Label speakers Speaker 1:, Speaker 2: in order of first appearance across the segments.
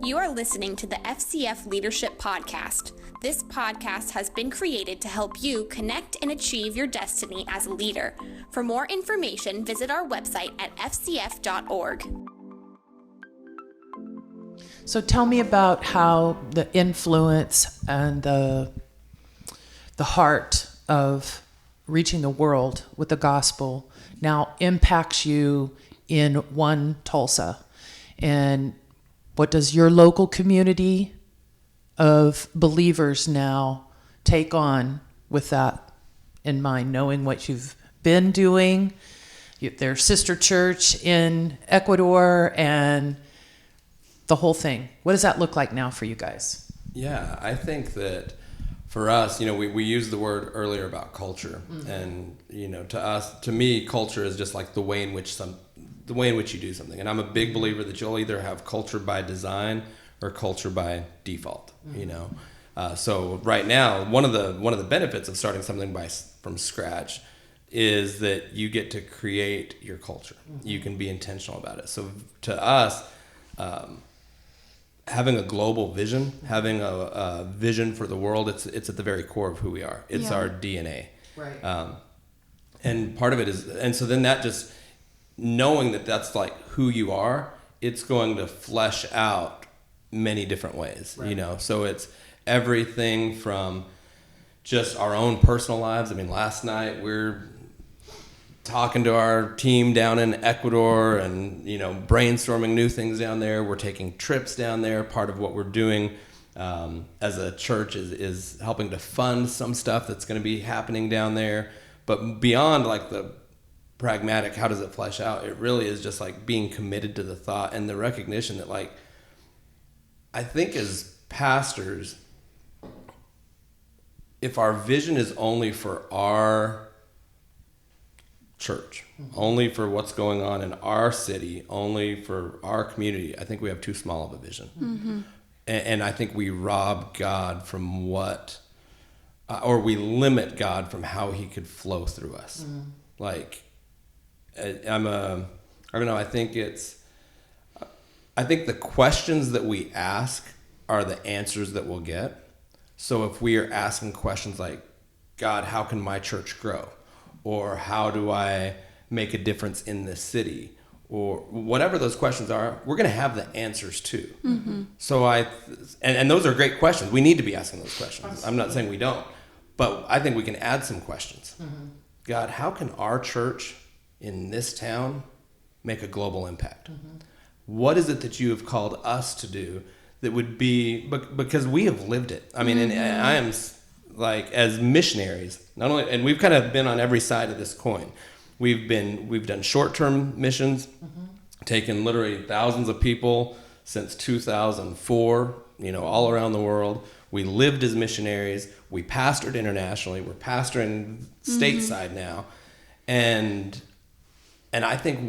Speaker 1: You are listening to the FCF Leadership Podcast. This podcast has been created to help you connect and achieve your destiny as a leader. For more information, visit our website at fcf.org.
Speaker 2: So tell me about how the influence and the heart of reaching the world with the gospel now impacts you in one Tulsa. And what does your local community of believers now take on with that in mind, knowing what you've been doing, their sister church in Ecuador, and the whole thing? What does that look like now for you guys?
Speaker 3: Yeah, I think that for us, we used the word earlier about culture, and to me, culture is just like the way in which you do something. And I'm a big believer that you'll either have culture by design or culture by default. So right now, one of the benefits of starting something from scratch is that you get to create your culture. You can be intentional about it. So to us, having a global vision, having a vision for the world, it's at the very core of who we are. It's our DNA.
Speaker 2: Right.
Speaker 3: And part of it is, and so then that just knowing that that's like who you are, it's going to flesh out many different ways,
Speaker 2: right.
Speaker 3: So it's everything from just our own personal lives. I mean, last night we're talking to our team down in Ecuador and, brainstorming new things down there. We're taking trips down there. Part of what we're doing as a church is helping to fund some stuff that's going to be happening down there. But beyond like the pragmatic, how does it flesh out? It really is just like being committed to the thought and the recognition that, like, I think as pastors, if our vision is only for our church, only for what's going on in our city, only for our community, I think we have too small of a vision. And I think we rob God from or we limit God from how he could flow through us. Like, I don't know, I think the questions that we ask are the answers that we'll get. So if we are asking questions like, God, how can my church grow? Or how do I make a difference in this city? Or whatever those questions are, we're going to have the answers too. So and those are great questions. We need to be asking those questions. I'm not saying we don't, but I think we can add some questions. God, how can our church in this town make a global impact? What is it that you have called us to do that would be, because we have lived it. I mean, and I am like, as missionaries, not only, and we've kind of been on every side of this coin. We've done short-term missions, taken literally thousands of people since 2004, all around the world. We lived as missionaries. We pastored internationally. We're pastoring stateside now. And I think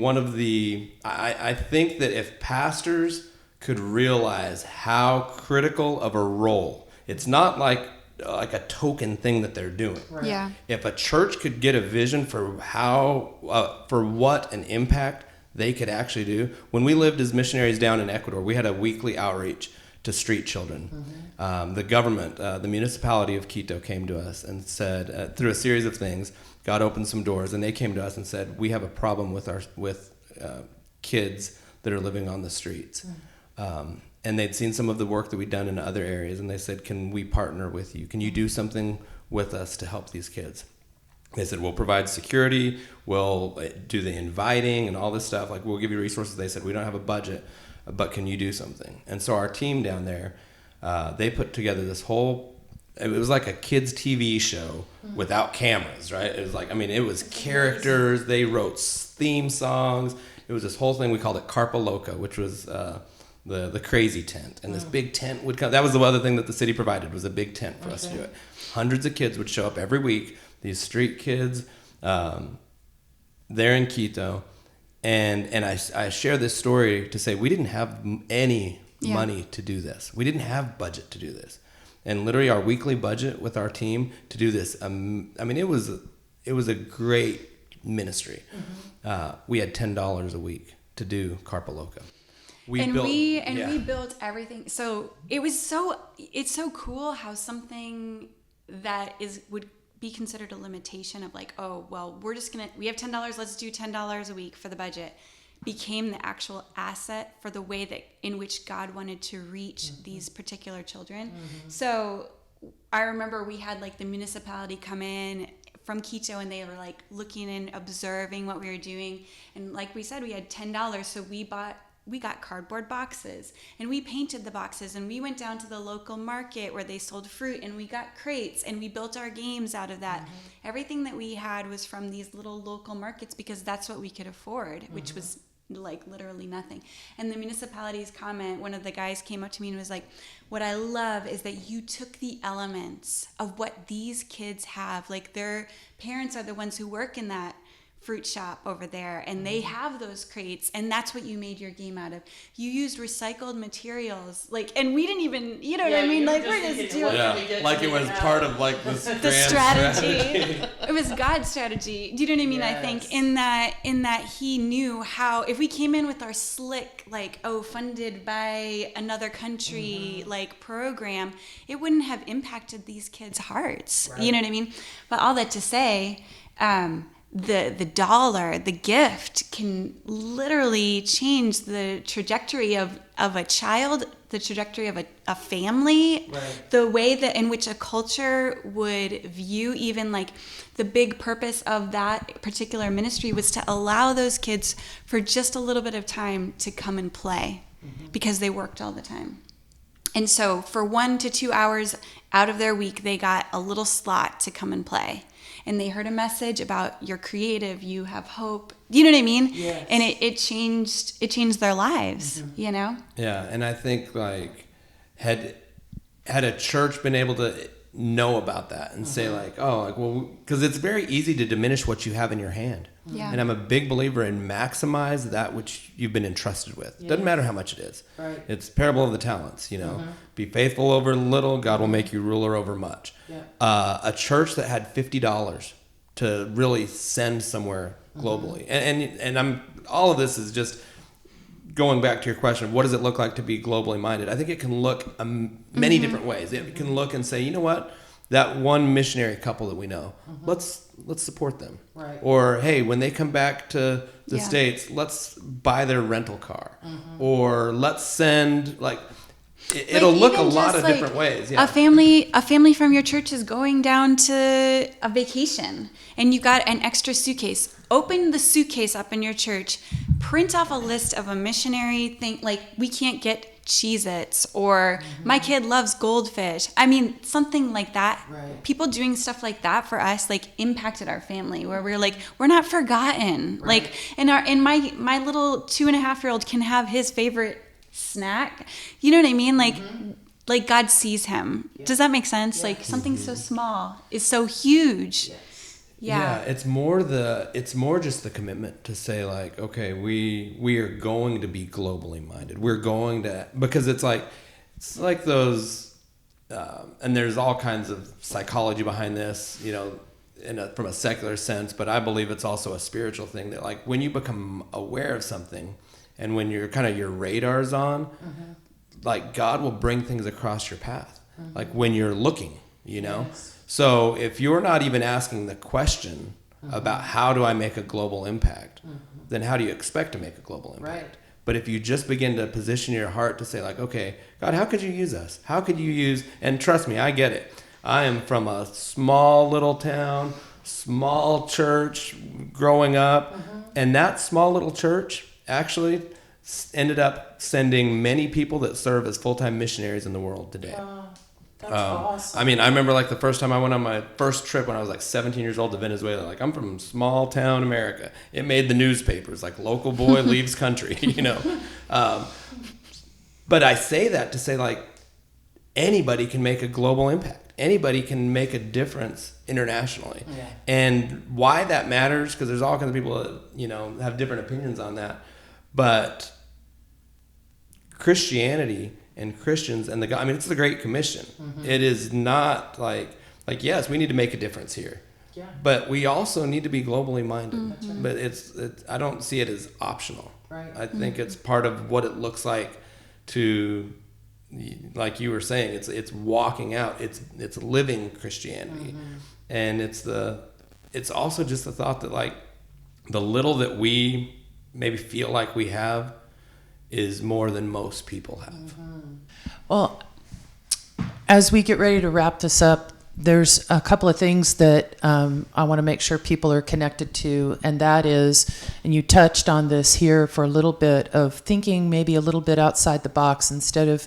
Speaker 3: I think that if pastors could realize how critical of a role, it's not like a token thing that they're doing.
Speaker 4: Right. Yeah.
Speaker 3: If a church could get a vision for for what an impact they could actually do. When we lived as missionaries down in Ecuador, we had a weekly outreach to street children. The government, the municipality of Quito came to us and said, through a series of things, God opened some doors, and they came to us and said, we have a problem with kids that are living on the streets. And they'd seen some of the work that we'd done in other areas, and they said, can we partner with you? Can you do something with us to help these kids? They said, we'll provide security, we'll do the inviting and all this stuff. Like, we'll give you resources. They said, we don't have a budget, but can you do something? And so our team down there, they put together this whole, it was like a kids TV show without cameras, right? It was like, it was characters. They wrote theme songs. It was this whole thing. We called it Carpa Loca, which was the crazy tent. And this big tent would come. That was the other thing that the city provided, was a big tent for us to do it. Hundreds of kids would show up every week, these street kids there in Quito. And I share this story to say we didn't have any money to do this. We didn't have budget to do this. And literally our weekly budget with our team to do this, it was a great ministry. We had $10 a week to do Carpa Loca.
Speaker 4: we built everything. So it's so cool how something that would be considered a limitation of like, oh, well, we have $10, let's do $10 a week for the budget, became the actual asset for the way in which God wanted to reach these particular children. So I remember we had like the municipality come in from Quito, and they were like looking and observing what we were doing. And like we said, we had $10, so we got cardboard boxes, and we painted the boxes, and we went down to the local market where they sold fruit, and we got crates, and we built our games out of that. Everything that we had was from these little local markets because that's what we could afford, which was like literally nothing. And the municipality's comment, one of the guys came up to me and was like, what I love is that you took the elements of what these kids have. Like, their parents are the ones who work in that fruit shop over there, and they have those crates, and that's what you made your game out of. You used recycled materials, like, and we didn't even, you know what I mean? Like, we're just doing
Speaker 3: like it was part of like this
Speaker 4: the strategy. It was God's strategy. Do you know what I mean? Yes. I think in that he knew how, if we came in with our slick, like, funded by another country, like, program, it wouldn't have impacted these kids' hearts. Right. You know what I mean? But all that to say, the dollar, the gift, can literally change the trajectory of a child, the trajectory of a family, right. The way that in which a culture would view even like the big purpose of that particular ministry was to allow those kids for just a little bit of time to come and play because they worked all the time. And so for 1 to 2 hours out of their week, they got a little slot to come and play. And they heard a message about you're creative, you have hope. You know what I mean? Yes. And it changed their lives, you know?
Speaker 3: Yeah, and I think like had a church been able to know about that and say like, oh, like, well, because it's very easy to diminish what you have in your hand. Yeah. And I'm a big believer in maximize that which you've been entrusted with. Yeah. Doesn't matter how much it is. Right. It's parable of the talents, you know. Be faithful over little, God will make you ruler over much. Yeah. A church that had $50 to really send somewhere globally. And I'm all of this is just going back to your question, what does it look like to be globally minded? I think it can look many different ways. It can look and say, you know what? That one missionary couple that we know, let's support them. Right. Or, hey, when they come back to the States, let's buy their rental car. Or let's send, like, it'll look a lot of different ways. Yeah.
Speaker 4: A family from your church is going down to a vacation, and you got an extra suitcase. Open the suitcase up in your church, print off a list of a missionary thing, like, we can't get Cheez-Its, or my kid loves goldfish. I mean, something like that. Right. People doing stuff like that for us, like, impacted our family, where we're like, we're not forgotten. Right. Like, and my little 2.5-year-old can have his favorite snack. You know what I mean? Like, like God sees him. Yeah. Does that make sense? Yeah. Like, something so small is so huge. Yes. Yeah.
Speaker 3: It's more just the commitment to say like, okay, we are going to be globally minded. We're going to, because it's like those, and there's all kinds of psychology behind this, you know, from a secular sense, but I believe it's also a spiritual thing that, like, when you become aware of something and when you're kind of your radar's on, like, God will bring things across your path, like when you're looking, you know? Yes. So if you're not even asking the question about how do I make a global impact, then how do you expect to make a global impact? Right. But if you just begin to position your heart to say like, okay, God, how could you use us? How could you use, and trust me, I get it. I am from a small little town, small church growing up, and that small little church actually ended up sending many people that serve as full-time missionaries in the world today.
Speaker 2: That's awesome.
Speaker 3: I mean, I remember like the first time I went on my first trip when I was like 17 years old to Venezuela. Like, I'm from small town America. It made the newspapers, like, local boy leaves country, you know. But I say that to say, like, anybody can make a global impact. Anybody can make a difference internationally. Yeah. And why that matters, because there's all kinds of people that, you know, have different opinions on that. But Christianity and Christians and I mean, it's the Great Commission. It is not like, yes, we need to make a difference here.
Speaker 2: Yeah.
Speaker 3: But we also need to be globally minded.
Speaker 2: Mm-hmm.
Speaker 3: But it's I don't see it as optional.
Speaker 2: Right.
Speaker 3: I think it's part of what it looks like to, like you were saying, it's walking out, it's living Christianity. And it's also just the thought that like the little that we maybe feel like we have is more than most people have.
Speaker 2: Well, as we get ready to wrap this up, there's a couple of things that I want to make sure people are connected to, and that is, and you touched on this here for a little bit, of thinking maybe a little bit outside the box. Instead of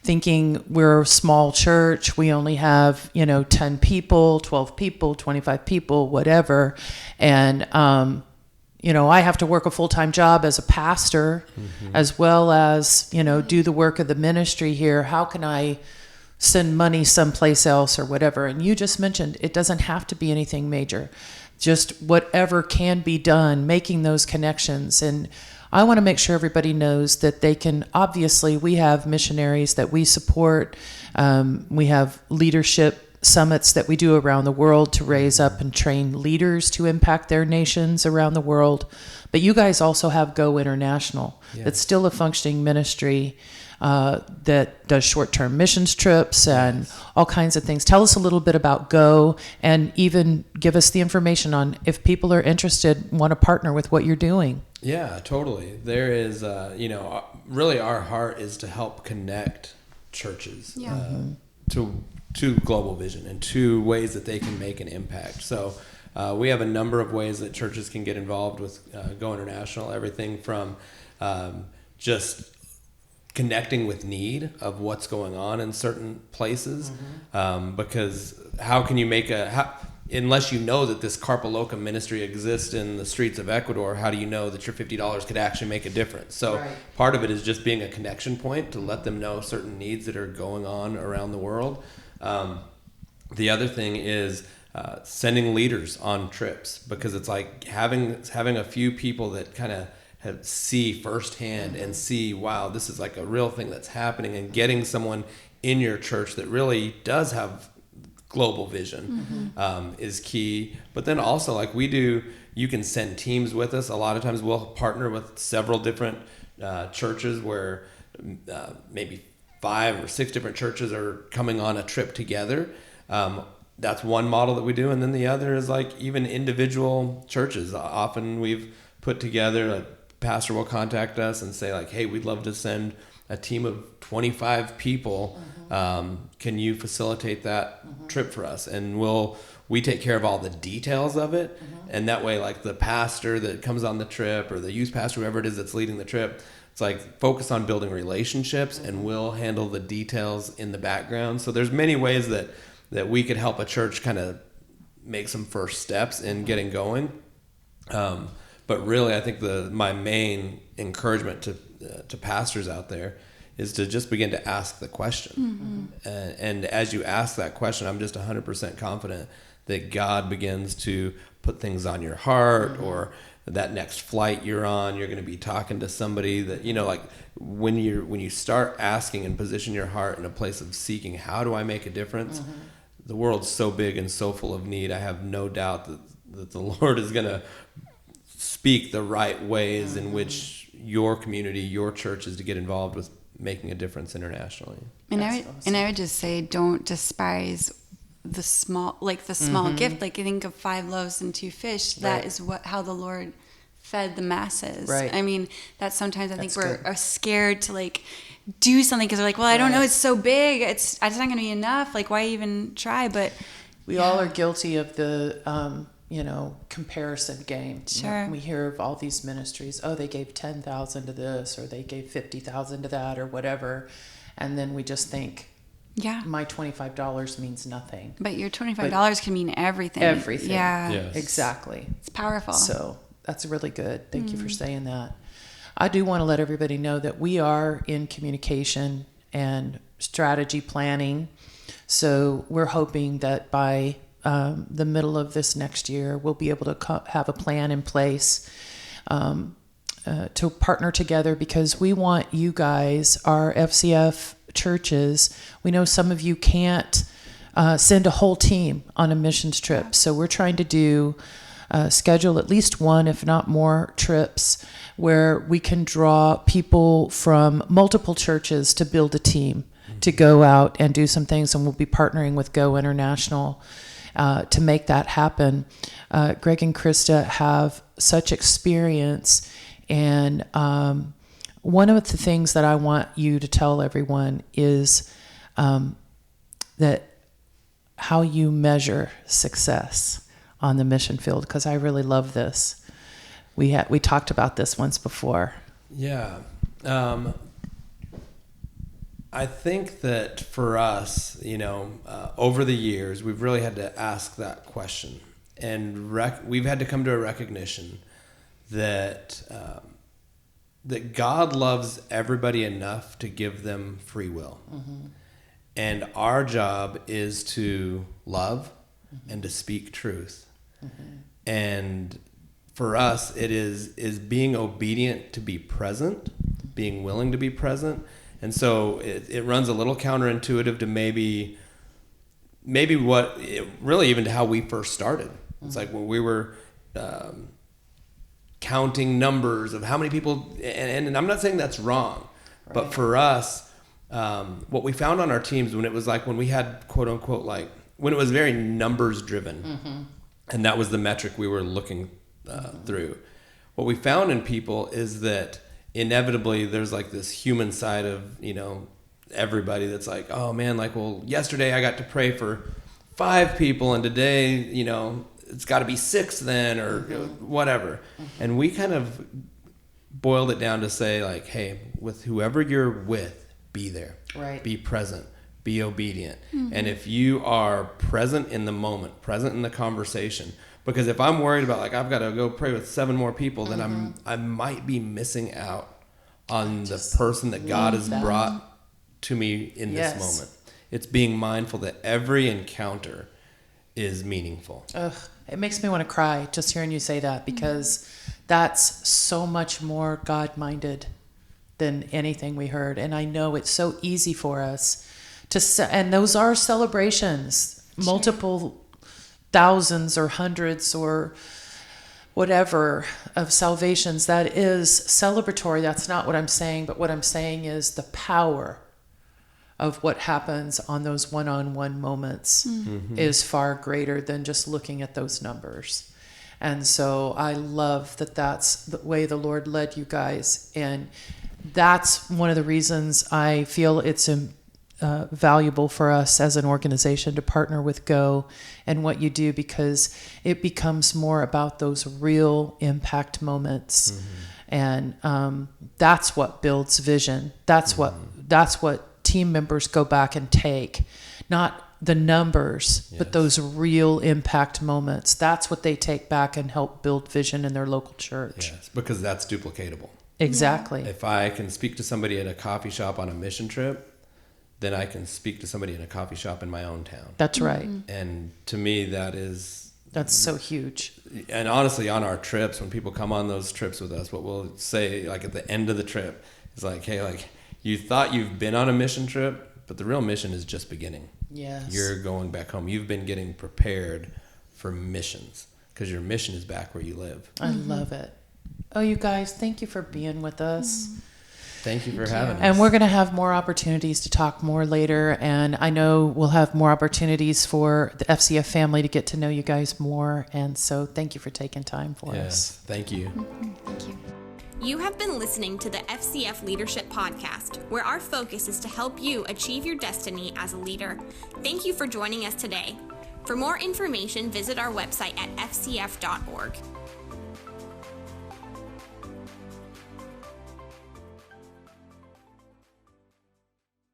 Speaker 2: thinking we're a small church, we only have 10 people, 12 people, 25 people, whatever, and I have to work a full-time job as a pastor, as well as do the work of the ministry here. How can I send money someplace else or whatever? And you just mentioned it doesn't have to be anything major, just whatever can be done, making those connections. And I want to make sure everybody knows that they can, obviously we have missionaries that we support. We have leadership summits that we do around the world to raise up and train leaders to impact their nations around the world. But you guys also have Go International. That's still a functioning ministry that does short-term missions trips and all kinds of things. Tell us a little bit about Go, and even give us the information on if people are interested, want to partner with what you're doing.
Speaker 3: Yeah, totally. There is, really our heart is to help connect churches to global vision and to ways that they can make an impact. So we have a number of ways that churches can get involved with Go International, everything from just connecting with need of what's going on in certain places, because how can you make unless you know that this Carpa Loca ministry exists in the streets of Ecuador, how do you know that your $50 could actually make a difference? So part of it is just being a connection point to let them know certain needs that are going on around the world. The other thing is sending leaders on trips, because it's like having a few people that kind of see firsthand and see, wow, this is like a real thing that's happening, and getting someone in your church that really does have global vision is key. But then also, like we do, you can send teams with us. A lot of times we'll partner with several different churches where maybe 5 or 6 different churches are coming on a trip together. That's one model that we do. And then the other is like even individual churches. Often we've put together, a pastor will contact us and say like, hey, we'd love to send a team of 25 people. Can you facilitate that trip for us? And we take care of all the details of it. And that way, like the pastor that comes on the trip, or the youth pastor, whoever it is that's leading the trip, it's like focus on building relationships, and we'll handle the details in the background. So there's many ways that we could help a church kind of make some first steps in getting going. But really, I think my main encouragement to pastors out there is to just begin to ask the question. And as you ask that question, I'm just 100% confident that God begins to put things on your heart, or that next flight you're on, you're going to be talking to somebody that, like when you start asking and position your heart in a place of seeking, how do I make a difference? The world's so big and so full of need. I have no doubt that the Lord is going to speak the right ways in which your community, your church is to get involved with making a difference internationally.
Speaker 4: And I would just say, don't despise the small gift. Like I think of 5 loaves and 2 fish. That is how the Lord fed the masses.
Speaker 2: Right.
Speaker 4: I mean, that sometimes I think we're scared to like do something because they're like, well, I don't know, it's so big, it's not going to be enough. Like, why even try? But
Speaker 2: we all are guilty of the comparison game.
Speaker 4: Sure.
Speaker 2: We hear of all these ministries, they gave 10,000 to this, or they gave 50,000 to that, or whatever, and then we just think, my $25 means nothing.
Speaker 4: But your $25 can mean everything.
Speaker 2: Everything.
Speaker 4: Yeah.
Speaker 3: Yes.
Speaker 2: Exactly.
Speaker 4: It's powerful.
Speaker 2: So that's really good. Thank you for saying that. I do want to let everybody know that we are in communication and strategy planning. So we're hoping that by the middle of this next year, we'll be able to have a plan in place to partner together, because we want you guys, our FCF churches, we know some of you can't send a whole team on a missions trip. So we're trying to schedule at least one, if not more, trips where we can draw people from multiple churches to build a team to go out and do some things. And we'll be partnering with Go International to make that happen. Greg and Christa have such experience, and one of the things that I want you to tell everyone is that how you measure success on the mission field, because I really love this. We talked about this once before.
Speaker 3: Yeah. I think that for us, over the years, we've really had to ask that question, and we've had to come to a recognition that that God loves everybody enough to give them free will. Mm-hmm. And our job is to love and to speak truth. Mm-hmm. And for us, it is being obedient to be present, being willing to be present. And so it runs a little counterintuitive to maybe really even to how we first started. It's like when we were counting numbers of how many people, and I'm not saying that's wrong, right. But for us, what we found on our teams when we had quote unquote, like when it was very numbers driven, mm-hmm. and that was the metric we were looking through, what we found in people is that inevitably there's like this human side of, everybody that's like, oh man, like, well, yesterday I got to pray for 5 people and today, it's got to be 6 then, or whatever. Mm-hmm. And we kind of boiled it down to say like, hey, with whoever you're with, be there,
Speaker 2: right?
Speaker 3: Be present, be obedient. Mm-hmm. And if you are present in the moment, present in the conversation, because if I'm worried about like, I've got to go pray with 7 more people, then I might be missing out on the person that God has brought to me in this moment. It's being mindful that every encounter is meaningful.
Speaker 2: Ugh, it makes me want to cry just hearing you say that, because that's so much more God-minded than anything we heard. And I know it's so easy for us and those are celebrations, multiple thousands or hundreds or whatever of salvations. That is celebratory. That's not what I'm saying. But what I'm saying is the power of what happens on those one-on-one moments is far greater than just looking at those numbers. And so I love that that's the way the Lord led you guys. And that's one of the reasons I feel it's valuable for us as an organization to partner with Go and what you do, because it becomes more about those real impact moments. Mm-hmm. And that's what builds vision. That's what team members go back and take, not the numbers, but those real impact moments. That's what they take back and help build vision in their local church.
Speaker 3: Yes, because that's duplicatable.
Speaker 2: Exactly.
Speaker 3: If I can speak to somebody at a coffee shop on a mission trip, then I can speak to somebody in a coffee shop in my own town.
Speaker 2: That's right.
Speaker 3: And to me, that's
Speaker 2: so huge.
Speaker 3: And honestly, on our trips, when people come on those trips with us, what we'll say, like at the end of the trip, is like, hey, like you thought you've been on a mission trip, but the real mission is just beginning.
Speaker 2: Yes.
Speaker 3: You're going back home. You've been getting prepared for missions, because your mission is back where you live.
Speaker 2: I love it. Oh, you guys, thank you for being with us.
Speaker 3: Thank you for having us.
Speaker 2: And we're going to have more opportunities to talk more later. And I know we'll have more opportunities for the FCF family to get to know you guys more. And so thank you for taking time for us.
Speaker 3: Thank you.
Speaker 4: Thank you.
Speaker 1: You have been listening to the FCF Leadership Podcast, where our focus is to help you achieve your destiny as a leader. Thank you for joining us today. For more information, visit our website at fcf.org.